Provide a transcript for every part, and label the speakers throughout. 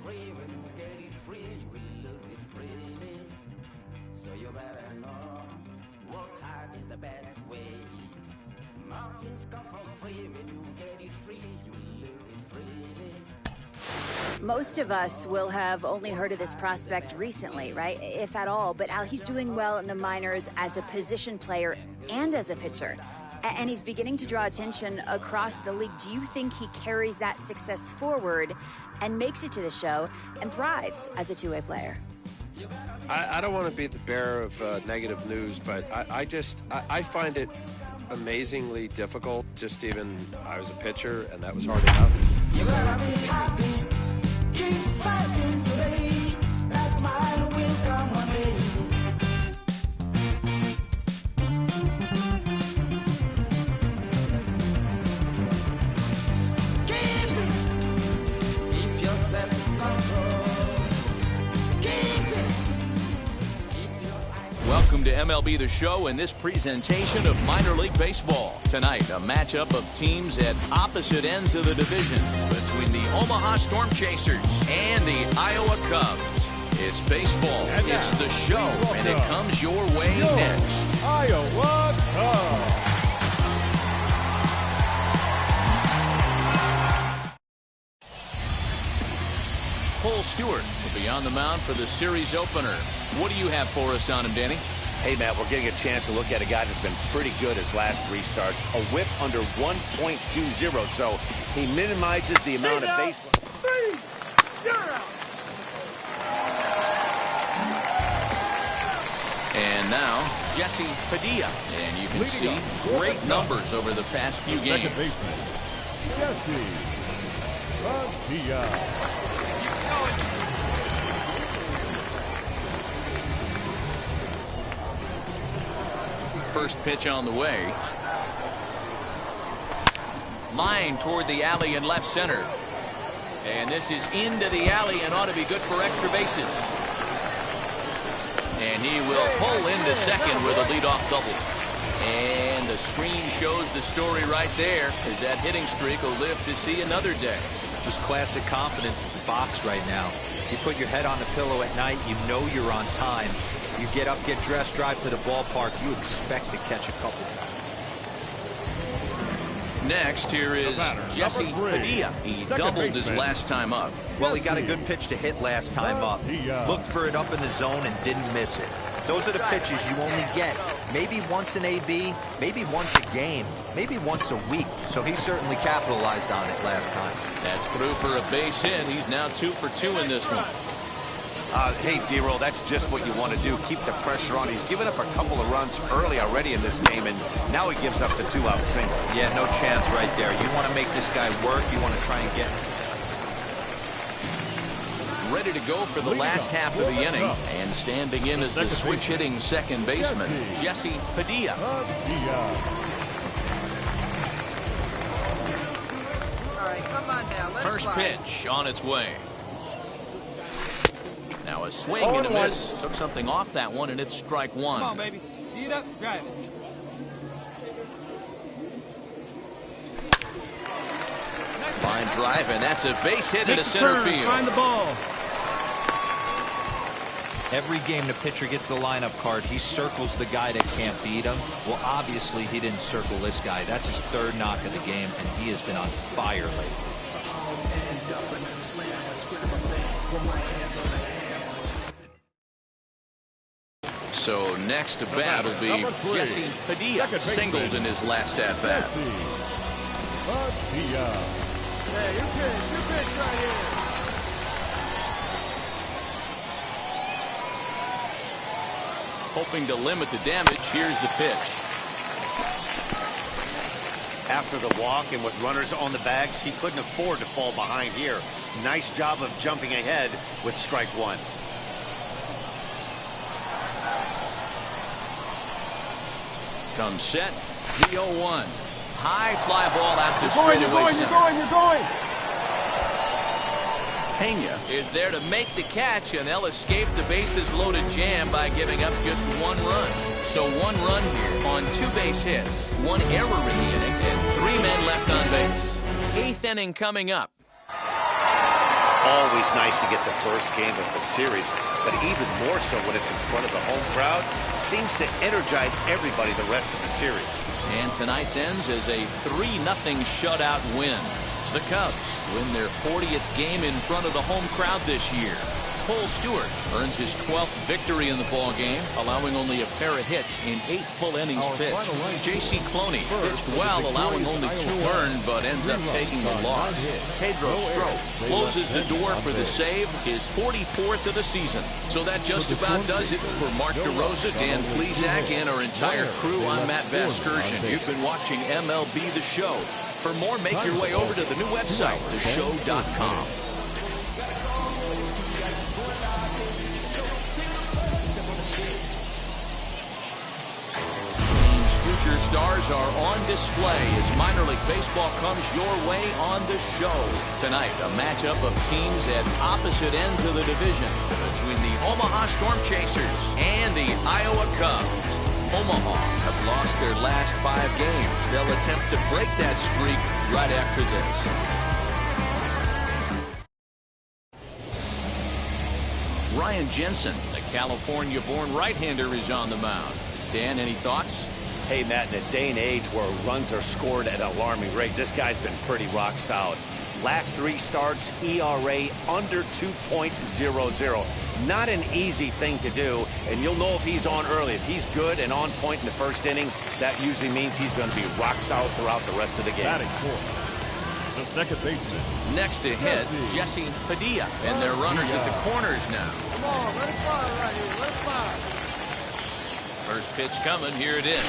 Speaker 1: free. When you get it free, you will lose it freely. So you better know, work hard is the best way. Muffins come for free. When you get it free, you will lose it freely.
Speaker 2: Most of us will have only heard of this prospect recently, right? If at all. But Al, he's doing well in the minors as a position player and as a pitcher. And he's beginning to draw attention across the league. Do you think he carries that success forward and makes it to the show and thrives as a two-way player?
Speaker 3: I don't want to be the bearer of negative news, but I find it amazingly difficult. Just even, I was a pitcher, and that was hard enough.
Speaker 1: You gotta be happy, keep fighting today. That smile will come one day. Keep it, keep yourself in control. Keep it, keep your eyes.
Speaker 4: Welcome to MLB The Show and this presentation of minor league baseball. Tonight, a matchup of teams at opposite ends of the division between the Omaha Storm Chasers and the Iowa Cubs. It's baseball, it's the show, and it comes your way next.
Speaker 5: Iowa Cubs.
Speaker 4: Cole Stewart will be on the mound for the series opener. What do you have for us on him, Danny?
Speaker 6: Hey, Matt, we're getting a chance to look at a guy that's been pretty good his last 3 starts. A whip under 1.20, so he minimizes the amount of base.
Speaker 4: And now, Jesse Padilla. And you can see great numbers over the past few games.
Speaker 5: Second baseman, Jesse Padilla.
Speaker 4: First pitch on the way. Line toward the alley in left center. And this is into the alley and ought to be good for extra bases. And he will pull into second with a leadoff double. And the screen shows the story right there, as that hitting streak will live to see another day.
Speaker 7: Just classic confidence in the box right now. You put your head on the pillow at night, you know you're on time. You get up, get dressed, drive to the ballpark, you expect to catch a couple.
Speaker 4: Next, here is Jesse Padilla. He doubled his last time up.
Speaker 7: Well, he got a good pitch to hit last time up. Looked for it up in the zone and didn't miss it. Those are the pitches you only get maybe once in AB, maybe once a game, maybe once a week. So he certainly capitalized on it last time.
Speaker 4: That's through for a base hit. He's now 2 for 2 in this one.
Speaker 6: Hey, D-Roll, that's just what you want to do. Keep the pressure on. He's given up a couple of runs early already in this game, and now he gives up the 2-out single.
Speaker 7: Yeah, no chance right there. You want to make this guy work. You want to try and get
Speaker 4: ready to go for the last half of the inning, and standing in as the switch-hitting second baseman, Jesse Padilla. First pitch on its way. Now a swing and a miss. Took something off that one, and it's strike one.
Speaker 8: Come on, baby. See it up. Drive it.
Speaker 4: Fine drive, and that's a base hit into center field.
Speaker 8: Find the ball.
Speaker 7: Every game the pitcher gets the lineup card, he circles the guy that can't beat him. Well, obviously, he didn't circle this guy. That's his 3rd knock of the game, and he has been on fire lately.
Speaker 4: So next to bat will be Jesse Padilla, singled in his last at-bat.
Speaker 5: Hey, you pitch right here.
Speaker 4: Hoping to limit the damage, here's the pitch.
Speaker 6: After the walk and with runners on the bags, he couldn't afford to fall behind here. Nice job of jumping ahead with strike one.
Speaker 4: Comes set, the 0-1. High fly ball out to straightaway center.
Speaker 5: You're going.
Speaker 4: Pena is there to make the catch, and they'll escape the bases loaded jam by giving up just 1 run. So 1 run here on 2 base hits, 1 error in the inning, and 3 men left on base. 8th inning coming up.
Speaker 6: Always nice to get the first game of the series, but even more so when it's in front of the home crowd. Seems to energize everybody the rest of the series.
Speaker 4: And tonight's ends as a 3-0 shutout win. The Cubs win their 40th game in front of the home crowd this year. Cole Stewart earns his 12th victory in the ball game, allowing only a pair of hits in 8 full innings pitched. J.C. Cloney pitched well, allowing only 2 earned, but ends up taking the loss. Pedro Strop closes the door for the save, his 44th of the season. So that just about does it for Mark DeRosa, Dan Plesac, and our entire crew. I'm Matt Vasgersian. You've been watching MLB The Show. For more, make your way over to the new website, theshow.com. Future stars are on display as minor league baseball comes your way on the show. Tonight, a matchup of teams at opposite ends of the division between the Omaha Storm Chasers and the Iowa Cubs. Omaha have lost their last 5 games. They'll attempt to break that streak right after this. Ryan Jensen, the California-born right-hander, is on the mound. Dan, any thoughts?
Speaker 6: Hey, Matt, in a day and age where runs are scored at an alarming rate, this guy's been pretty rock solid. Last 3 starts, ERA under 2.00. Not an easy thing to do, and you'll know if he's on early. If he's good and on point in the first inning, that usually means he's going to be rock solid throughout the rest of the game.
Speaker 5: Batting fourth, the second baseman.
Speaker 4: Next to hit, Jesse Padilla, and their runners at the corners now.
Speaker 5: Come on, let it fly right here. Let it fly.
Speaker 4: First pitch coming. Here it is.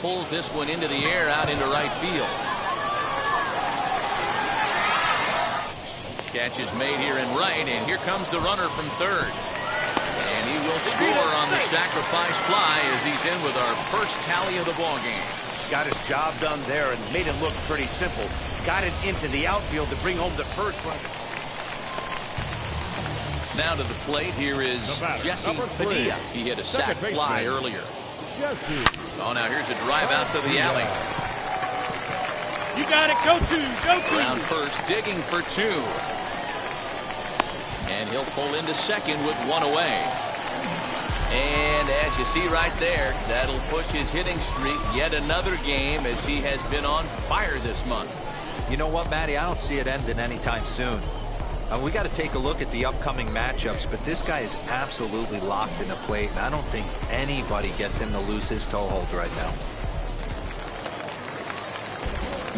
Speaker 4: Pulls this one into the air out into right field. Catch is made here in right, and here comes the runner from third. And he will score on the sacrifice fly as he's in with our first tally of the ball game.
Speaker 6: Got his job done there and made it look pretty simple. Got it into the outfield to bring home the first run.
Speaker 4: Now to the plate, here is Jesse Padilla. He hit a sac fly earlier. Oh, now here's a drive out to the alley.
Speaker 8: You got it. Go to.
Speaker 4: Around first, digging for 2. And he'll pull into second with 1 away. And as you see right there, that'll push his hitting streak yet another game as he has been on fire this month.
Speaker 7: You know what, Matty? I don't see it ending anytime soon. We got to take a look at the upcoming matchups, but this guy is absolutely locked in the plate, and I don't think anybody gets him to lose his toehold right now.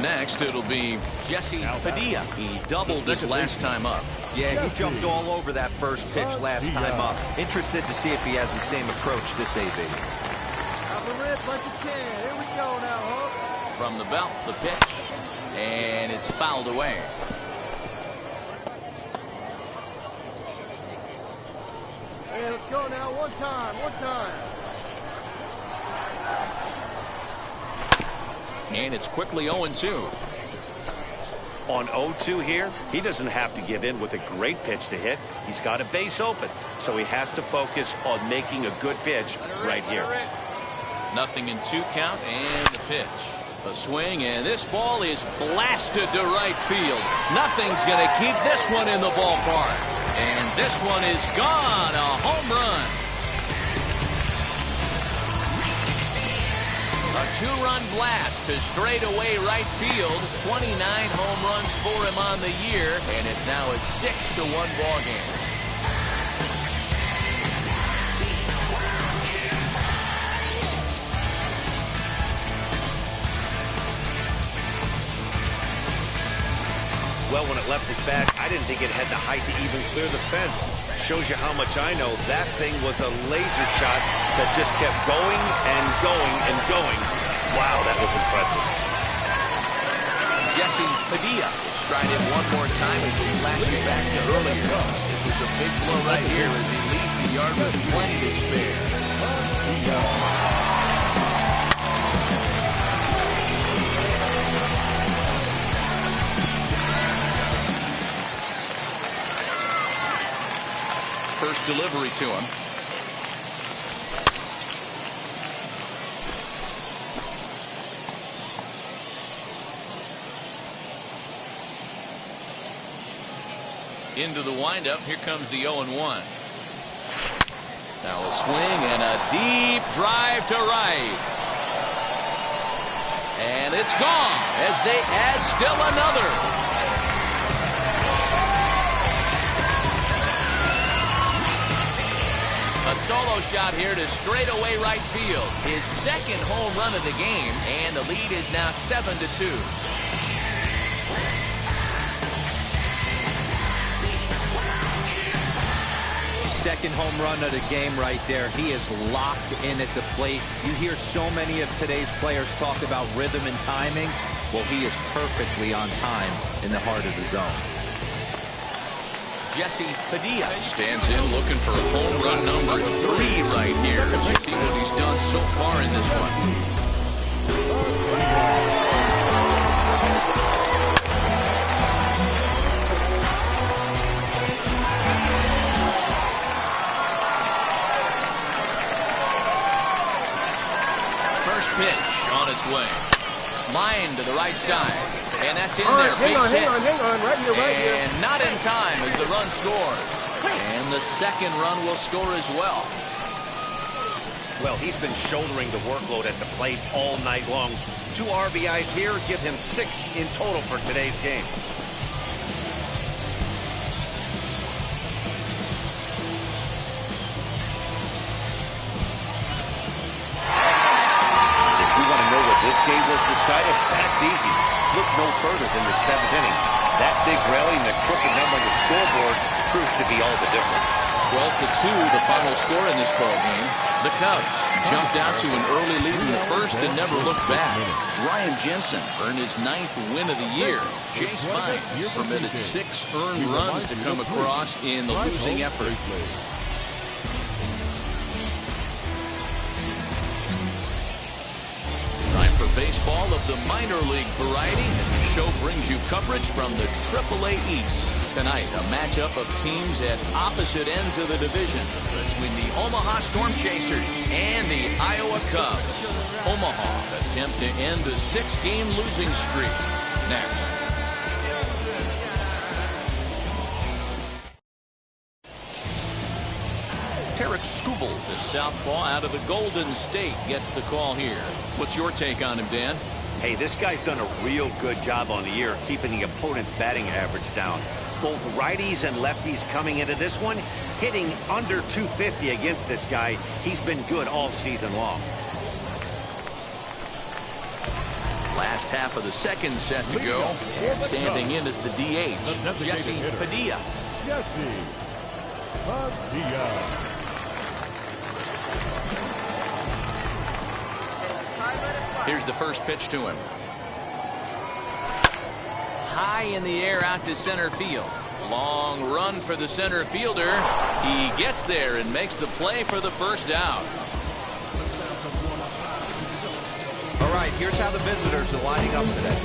Speaker 4: Next, it'll be Jesse Padilla. He doubled his last time up.
Speaker 7: Yeah, he jumped all over that first pitch last time up. Interested to see if he has the same approach this AB.
Speaker 5: Here we go now, Hulk.
Speaker 4: From the belt, the pitch, and it's fouled away.
Speaker 5: Hey, let's go now. One time.
Speaker 4: And it's quickly 0-2.
Speaker 6: On 0-2 here, he doesn't have to give in with a great pitch to hit. He's got a base open, so he has to focus on making a good pitch right here.
Speaker 4: 0-2 count, and the pitch. A swing, and this ball is blasted to right field. Nothing's going to keep this one in the ballpark. And this one is gone, a home run. A 2-run blast to straightaway right field. 29 home runs for him on the year, and it's now a 6-1 ball game.
Speaker 6: Well, when it left its bat, I didn't think it had the height to even clear the fence. Shows you how much I know. That thing was a laser shot that just kept going and going and going. Wow, that was impressive.
Speaker 4: Jesse Padilla will stride in one more time as we flash it back to earlier. This was a big blow right here as he leaves the yard with plenty to spare. First delivery to him. Into the windup. Here comes the 0-1. Now a swing and a deep drive to right. And it's gone as they add still another. A solo shot here to straightaway right field. His second home run of the game, and the lead is now 7-2.
Speaker 7: Second home run of the game right there. He is locked in at the plate. You hear so many of today's players talk about rhythm and timing. Well, he is perfectly on time in the heart of the zone.
Speaker 4: Jesse Padilla stands in looking for home run number 3 right here. Let's see what he's done so far in this one. First pitch on its way. Line to the right side. And that's in there.
Speaker 5: Hang on. Right here.
Speaker 4: And not in time as the run scores. And the second run will score as well.
Speaker 6: Well, he's been shouldering the workload at the plate all night long. 2 RBIs here give him 6 in total for today's game. If we want to know what this game was decided, that's easy. Look no further than the 7th inning. That big rally and the crooked number on the scoreboard proves to be all the difference.
Speaker 4: 12-2, the final score in this ball game. The Cubs jumped out to an early lead in the first and never looked back. Ryan Jensen earned his 9th win of the year. Jace Vines permitted 6 earned runs to come across in the losing effort. Time for baseball of the minor league variety as the show brings you coverage from the AAA East. Tonight, a matchup of teams at opposite ends of the division between the Omaha Storm Chasers and the Iowa Cubs. Omaha attempt to end a 6-game losing streak. Next. Tarek Skubal, the southpaw out of the Golden State, gets the call here. What's your take on him, Dan?
Speaker 6: Hey, this guy's done a real good job on the year keeping the opponent's batting average down. Both righties and lefties coming into this one, hitting under 250 against this guy. He's been good all season long.
Speaker 4: Last half of the second set to go. And standing in is the DH, Jesse Padilla.
Speaker 8: Jesse Padilla.
Speaker 4: Here's the first pitch to him. High in the air out to center field. Long run for the center fielder. He gets there and makes the play for the first out.
Speaker 7: All right, here's how the visitors are lining up today.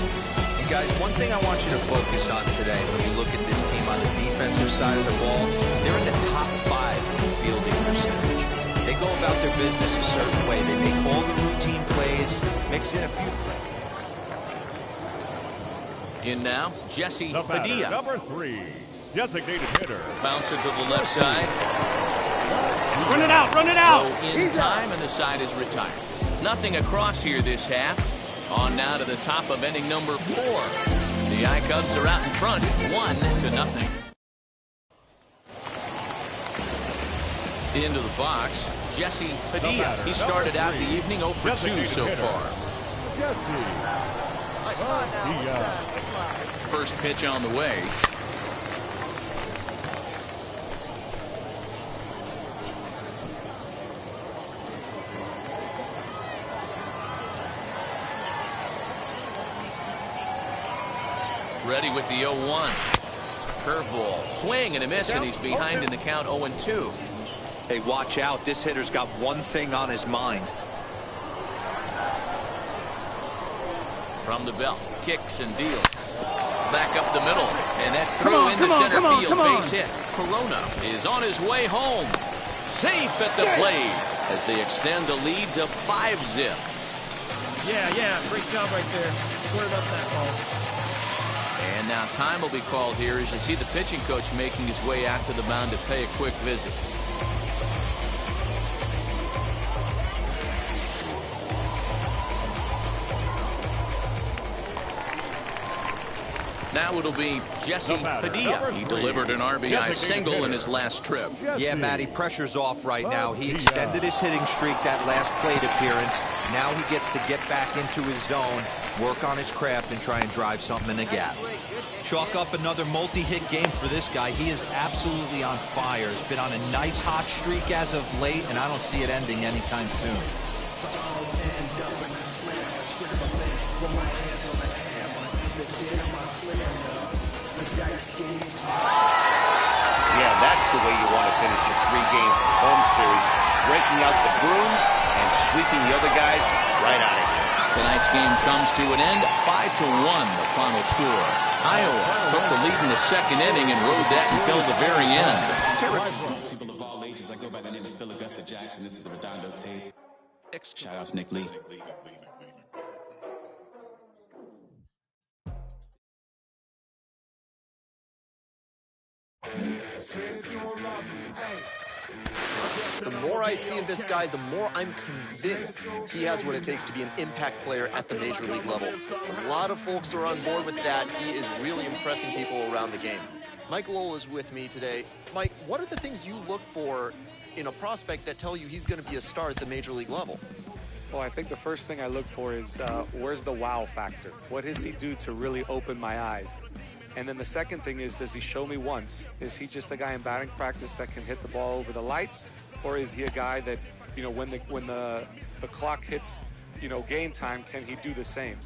Speaker 7: And guys, one thing I want you to focus on today when you look at this team on the defensive side of the ball, they're in the top 5 in fielding percentage. They go about their business a certain way. They make all the routine plays, mix in a few plays.
Speaker 4: In now, Jesse
Speaker 8: The batter,
Speaker 4: Padilla.
Speaker 8: number 3, designated hitter.
Speaker 4: Bounce it to the left side.
Speaker 8: Run it out, run it out.
Speaker 4: So in time, and the side is retired. Nothing across here this half. On now to the top of inning number 4. The I-Cubs are out in front, 1-0. Into the box, Jesse Padilla. He started out the evening 0 for 2 so far.
Speaker 8: Jesse Padilla.
Speaker 4: First pitch on the way. Ready with the 0-1. Curveball. Swing and a miss, and he's behind in the count 0-2.
Speaker 7: Hey, watch out. This hitter's got one thing on his mind.
Speaker 4: From the belt, kicks and deals. Back up the middle, and that's through into center field. Base hit. Corona is on his way home. Safe at the plate as they extend the lead to 5-zip.
Speaker 8: Yeah, great job right there. Squared up that ball.
Speaker 4: And now time will be called here as you see the pitching coach making his way out to the mound to pay a quick visit. Now it'll be Jesse Padilla. He delivered an RBI single in his last trip.
Speaker 7: Yeah, Matty, pressure's off right now. He extended his hitting streak that last plate appearance. Now he gets to get back into his zone, work on his craft, and try and drive something in the gap. Chalk up another multi-hit game for this guy. He is absolutely on fire. He's been on a nice hot streak as of late, and I don't see it ending anytime soon.
Speaker 6: Yeah, that's the way you want to finish a 3-game home series, breaking out the brooms and sweeping the other guys right out of here.
Speaker 4: Tonight's game comes to an end, 5-1 the final score. Iowa took the lead in the second inning and rode that until the very end.
Speaker 9: People of all ages, I go by the name of Phil Augusta Jackson. This is the Redondo tape. Shout out to Nick Lee.
Speaker 10: The more I see of this guy, the more I'm convinced he has what it takes to be an impact player at the major league level. A lot of folks are on board with that. He is really impressing people around the game. Mike Lowell is with me today. Mike, what are the things you look for in a prospect that tell you he's going to be a star at the major league level?
Speaker 11: Well, I think the first thing I look for is where's the wow factor? What does he do to really open my eyes? And then the second thing is, does he show me once? Is he just a guy in batting practice that can hit the ball over the lights? Or is he a guy that, you know, when the clock hits, you know, game time, can he do the same?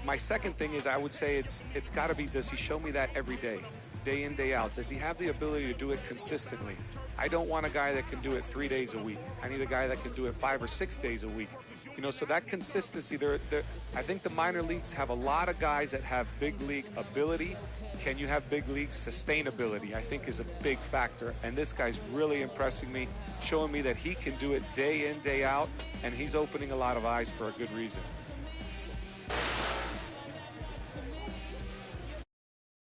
Speaker 11: My second thing is, I would say it's got to be, does he show me that every day, day in, day out? Does he have the ability to do it consistently? I don't want a guy that can do it 3 days a week. I need a guy that can do it 5 or 6 days a week. You know, so that consistency, I think the minor leagues have a lot of guys that have big league ability. Can you have big league sustainability? I think is a big factor. And this guy's really impressing me, showing me that he can do it day in, day out, and he's opening a lot of eyes for a good reason.